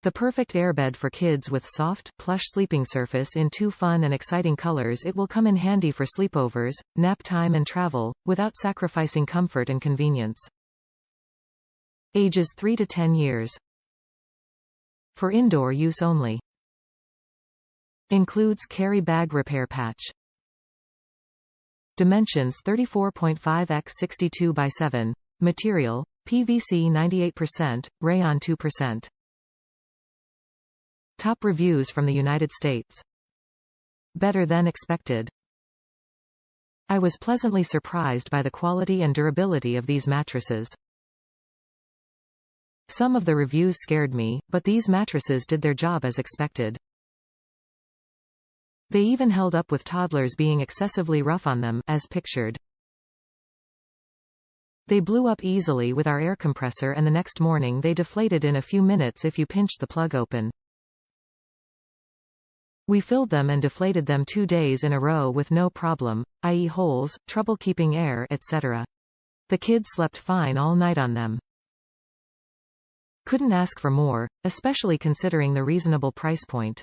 The perfect airbed for kids with soft, plush sleeping surface in 2 fun and exciting colors. It will come in handy for sleepovers, nap time and travel, without sacrificing comfort and convenience. Ages 3 to 10 years. For indoor use only. Includes carry bag repair patch. Dimensions 34.5 x 62 by 7. Material, PVC 98%, Rayon 2%. Top reviews from the United States. Better than expected. I was pleasantly surprised by the quality and durability of these mattresses. Some of the reviews scared me, but these mattresses did their job as expected. They even held up with toddlers being excessively rough on them, as pictured. They blew up easily with our air compressor, and the next morning they deflated in a few minutes if you pinched the plug open. We filled them and deflated them 2 days in a row with no problem, i.e. holes, trouble keeping air, etc. The kids slept fine all night on them. Couldn't ask for more, especially considering the reasonable price point.